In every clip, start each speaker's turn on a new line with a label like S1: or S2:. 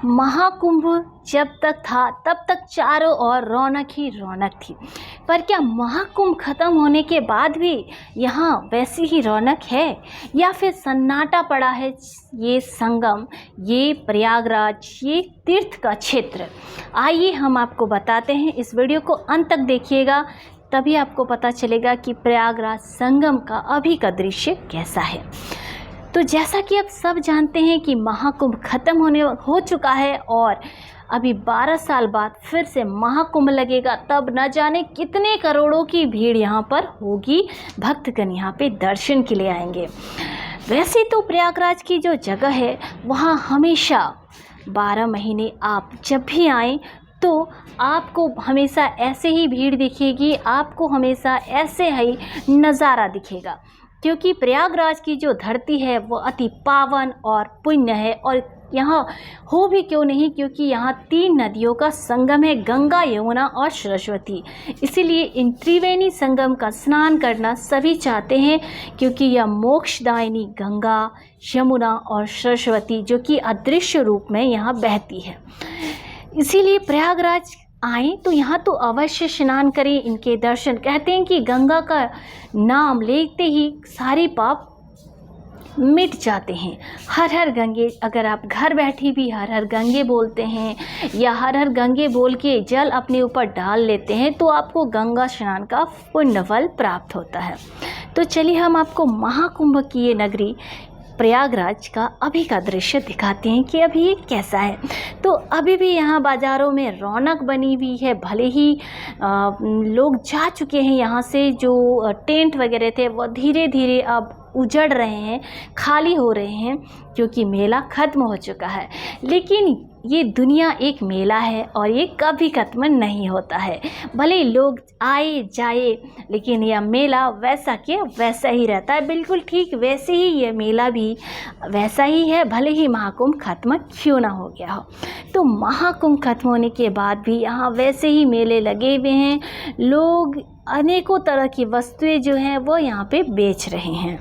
S1: महाकुंभ जब तक था तब तक चारों ओर रौनक ही रौनक थी। पर क्या महाकुंभ खत्म होने के बाद भी यहाँ वैसी ही रौनक है या फिर सन्नाटा पड़ा है? ये संगम, ये प्रयागराज, ये तीर्थ का क्षेत्र, आइए हम आपको बताते हैं। इस वीडियो को अंत तक देखिएगा, तभी आपको पता चलेगा कि प्रयागराज संगम का अभी का दृश्य कैसा है। तो जैसा कि आप सब जानते हैं कि महाकुंभ खत्म हो चुका है और अभी 12 साल बाद फिर से महाकुंभ लगेगा। तब न जाने कितने करोड़ों की भीड़ यहाँ पर होगी, भक्तगण यहाँ पे दर्शन के लिए आएंगे। वैसे तो प्रयागराज की जो जगह है वहाँ हमेशा 12 महीने आप जब भी आएँ तो आपको हमेशा ऐसे ही भीड़ दिखेगी, आपको हमेशा ऐसे ही नज़ारा दिखेगा, क्योंकि प्रयागराज की जो धरती है वो अति पावन और पुण्य है। और यहाँ हो भी क्यों नहीं, क्योंकि यहाँ 3 नदियों का संगम है, गंगा, यमुना और सरस्वती। इसीलिए इन त्रिवेणी संगम का स्नान करना सभी चाहते हैं, क्योंकि यह मोक्षदायिनी गंगा, यमुना और सरस्वती जो कि अदृश्य रूप में यहाँ बहती है। इसीलिए प्रयागराज आएँ तो यहाँ तो अवश्य स्नान करें, इनके दर्शन। कहते हैं कि गंगा का नाम लेते ही सारे पाप मिट जाते हैं। हर हर गंगे, अगर आप घर बैठी भी हर हर गंगे बोलते हैं या हर हर गंगे बोल के जल अपने ऊपर डाल लेते हैं तो आपको गंगा स्नान का पुण्य फल प्राप्त होता है। तो चलिए हम आपको महाकुंभ की ये नगरी प्रयागराज का अभी का दृश्य दिखाते हैं कि अभी ये कैसा है। तो अभी भी यहाँ बाज़ारों में रौनक बनी हुई है। भले ही लोग जा चुके हैं यहाँ से, जो टेंट वगैरह थे वो धीरे धीरे अब उजड़ रहे हैं, खाली हो रहे हैं, क्योंकि मेला ख़त्म हो चुका है। लेकिन ये दुनिया एक मेला है और ये कभी ख़त्म नहीं होता है। भले लोग आए जाए, लेकिन यह मेला वैसा के वैसा ही रहता है। बिल्कुल ठीक वैसे ही ये मेला भी वैसा ही है, भले ही महाकुंभ खत्म क्यों ना हो गया हो। तो महाकुंभ खत्म होने के बाद भी यहाँ वैसे ही मेले लगे हुए हैं। लोग अनेकों तरह की वस्तुएं जो हैं वो यहाँ पे बेच रहे हैं।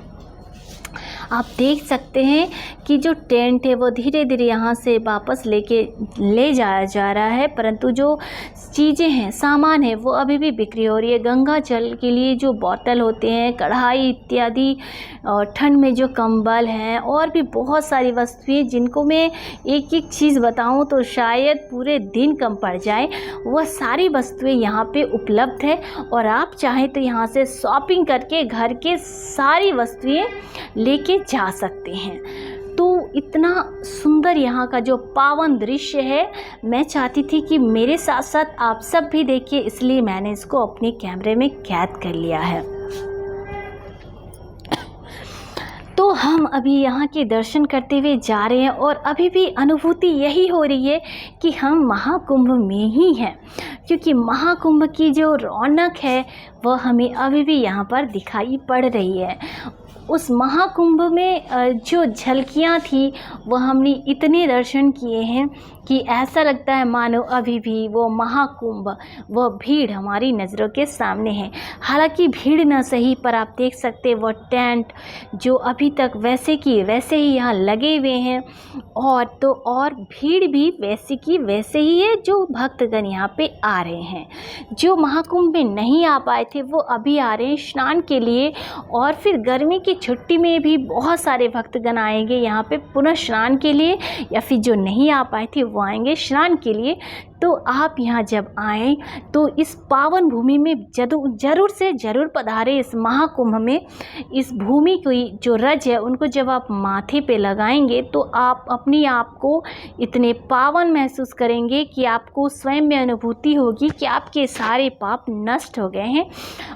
S1: आप देख सकते हैं कि जो टेंट है वो धीरे धीरे यहाँ से वापस ले जाया जा रहा है, परंतु जो चीज़ें हैं, सामान है, वो अभी भी बिक्री हो रही है। गंगा जल के लिए जो बोतल होते हैं, कढ़ाई इत्यादि, और ठंड में जो कंबल हैं, और भी बहुत सारी वस्तुएं जिनको मैं एक एक चीज़ बताऊं तो शायद पूरे दिन कम पड़ जाए, वह सारी वस्तुएं यहाँ पे उपलब्ध है। और आप चाहें तो यहाँ से शॉपिंग करके घर के सारी वस्तुएं लेके जा सकते हैं। तो इतना सुंदर यहाँ का जो पावन दृश्य है, मैं चाहती थी कि मेरे साथ साथ आप सब भी देखिए, इसलिए मैंने इसको अपने कैमरे में कैद कर लिया है। तो हम अभी यहाँ के दर्शन करते हुए जा रहे हैं और अभी भी अनुभूति यही हो रही है कि हम महाकुंभ में ही हैं, क्योंकि महाकुंभ की जो रौनक है वह हमें अभी भी यहाँ पर दिखाई पड़ रही है। उस महाकुंभ में जो झलकियाँ थी वह हमने इतने दर्शन किए हैं कि ऐसा लगता है मानो अभी भी वो महाकुंभ, वह भीड़ हमारी नज़रों के सामने है। हालांकि भीड़ न सही, पर आप देख सकते वह टेंट जो अभी तक वैसे की वैसे ही यहाँ लगे हुए हैं, और तो और भीड़ भी वैसे की वैसे ही है। जो भक्तगण यहाँ पे आ रहे हैं, जो महाकुंभ में नहीं आ पाए थे वो अभी आ रहे हैं स्नान के लिए। और फिर गर्मी की छुट्टी में भी बहुत सारे भक्तगण आएंगे यहाँ पे पुनः स्नान के लिए, या फिर जो नहीं आ पाए थे वो आएंगे स्नान के लिए। तो आप यहाँ जब आएँ तो इस पावन भूमि में ज़रूर से ज़रूर पधारें। इस महाकुंभ में इस भूमि की जो रज है उनको जब आप माथे पे लगाएंगे तो आप अपने आप को इतने पावन महसूस करेंगे कि आपको स्वयं में अनुभूति होगी कि आपके सारे पाप नष्ट हो गए हैं,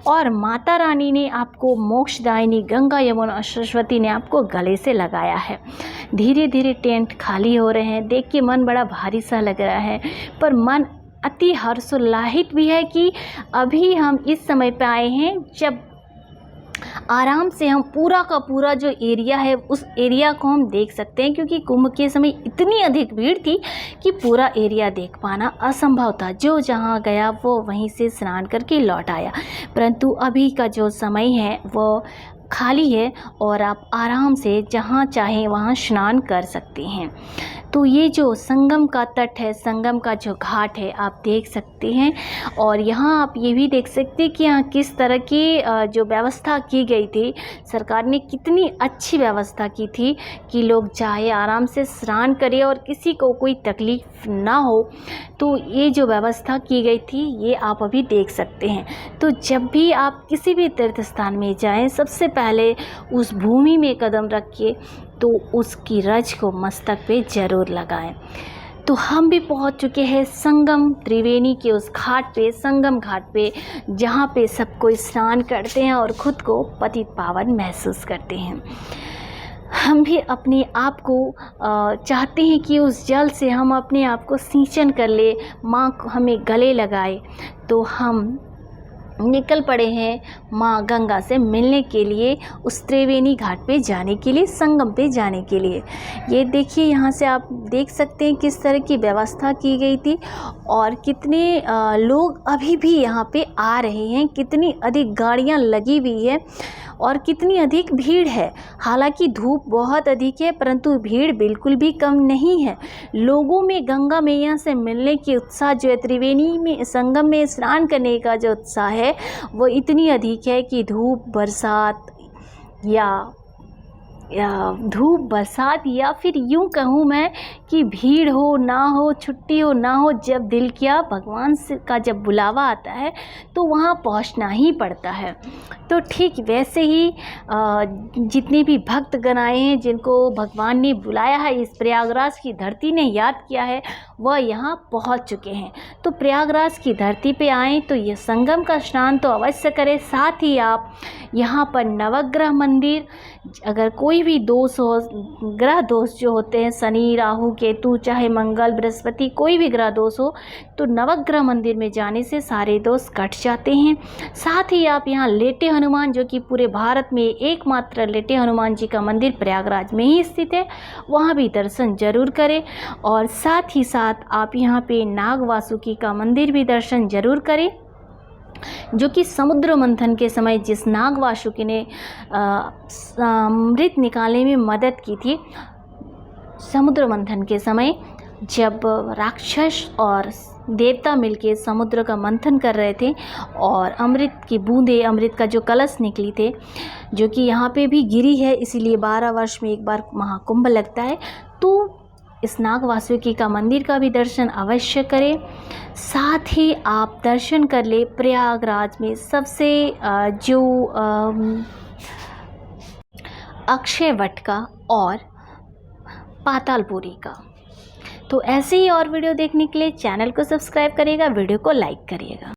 S1: और माता रानी ने आपको, मोक्षदायिनी गंगा, यमुना और सरस्वती ने आपको गले से लगाया है। धीरे धीरे टेंट खाली हो रहे हैं, देख के मन बड़ा भारी सा लग रहा है, पर मन अति हर्षोल्लाहित भी है कि अभी हम इस समय पे आए हैं जब आराम से हम पूरा का पूरा जो एरिया है उस एरिया को हम देख सकते हैं, क्योंकि कुंभ के समय इतनी अधिक भीड़ थी कि पूरा एरिया देख पाना असंभव था। जो जहां गया वो वहीं से स्नान करके लौट आया, परंतु अभी का जो समय है वो खाली है और आप आराम से जहाँ चाहें वहाँ स्नान कर सकते हैं। तो ये जो संगम का तट है, संगम का जो घाट है, आप देख सकते हैं। और यहाँ आप ये भी देख सकते हैं कि यहाँ किस तरह की जो व्यवस्था की गई थी, सरकार ने कितनी अच्छी व्यवस्था की थी कि लोग जाए, आराम से स्नान करें और किसी को कोई तकलीफ़ ना हो। तो ये जो व्यवस्था की गई थी, ये आप अभी देख सकते हैं। तो जब भी आप किसी भी तीर्थ स्थान में जाएं, सबसे पहले उस भूमि में कदम रखिए तो उसकी रज को मस्तक पे ज़रूर लगाएं। तो हम भी पहुंच चुके हैं संगम त्रिवेणी के उस घाट पे, संगम घाट पे, जहां पे सब कोई स्नान करते हैं और ख़ुद को पतित पावन महसूस करते हैं। हम भी अपने आप को चाहते हैं कि उस जल से हम अपने आप को सिंचन कर ले, माँ हमें गले लगाए। तो हम निकल पड़े हैं माँ गंगा से मिलने के लिए, उस त्रिवेणी घाट पे जाने के लिए, संगम पे जाने के लिए। ये देखिए, यहाँ से आप देख सकते हैं किस तरह की व्यवस्था की गई थी और कितने लोग अभी भी यहाँ पे आ रहे हैं, कितनी अधिक गाड़ियाँ लगी हुई है और कितनी अधिक भीड़ है। हालांकि धूप बहुत अधिक है, परंतु भीड़ बिल्कुल भी कम नहीं है। लोगों में गंगा मैया से मिलने की उत्साह जो है, त्रिवेणी में संगम में स्नान करने का जो उत्साह है, वो इतनी अधिक है कि धूप बरसात या फिर यूं कहूँ मैं कि भीड़ हो ना हो, छुट्टी हो ना हो, जब दिल किया भगवान से का जब बुलावा आता है तो वहाँ पहुँचना ही पड़ता है। तो ठीक वैसे ही जितने भी भक्तगण आए हैं, जिनको भगवान ने बुलाया है, इस प्रयागराज की धरती ने याद किया है, वह यहाँ पहुँच चुके हैं। तो प्रयागराज की धरती पे आएँ तो ये संगम का स्नान तो अवश्य करें। साथ ही आप यहाँ पर नवग्रह मंदिर, अगर कोई भी दोष हो, ग्रह दोष जो होते हैं, शनि राहु केतु, चाहे मंगल बृहस्पति, कोई भी ग्रह दोष हो, तो नवग्रह मंदिर में जाने से सारे दोष कट जाते हैं। साथ ही आप यहाँ लेटे हनुमान, जो कि पूरे भारत में एकमात्र लेटे हनुमान जी का मंदिर प्रयागराज में ही स्थित है, वहाँ भी दर्शन जरूर करें। और साथ ही साथ आप यहाँ पे नाग वासुकी का मंदिर भी दर्शन जरूर करें, जो कि समुद्र मंथन के समय जिस नाग वासुकी ने अमृत निकालने में मदद की थी, समुद्र मंथन के समय जब राक्षस और देवता मिलके समुद्र का मंथन कर रहे थे और अमृत की बूंदें, अमृत का जो कलश निकली थे, जो कि यहाँ पे भी गिरी है, इसीलिए 12 वर्ष में एक बार महाकुंभ लगता है। तो इस नाग वासुकी का मंदिर का भी दर्शन अवश्य करें। साथ ही आप दर्शन कर ले प्रयागराज में सबसे जो अक्षय वट का और पातालपुरी का। तो ऐसे ही और वीडियो देखने के लिए चैनल को सब्सक्राइब करिएगा, वीडियो को लाइक करिएगा।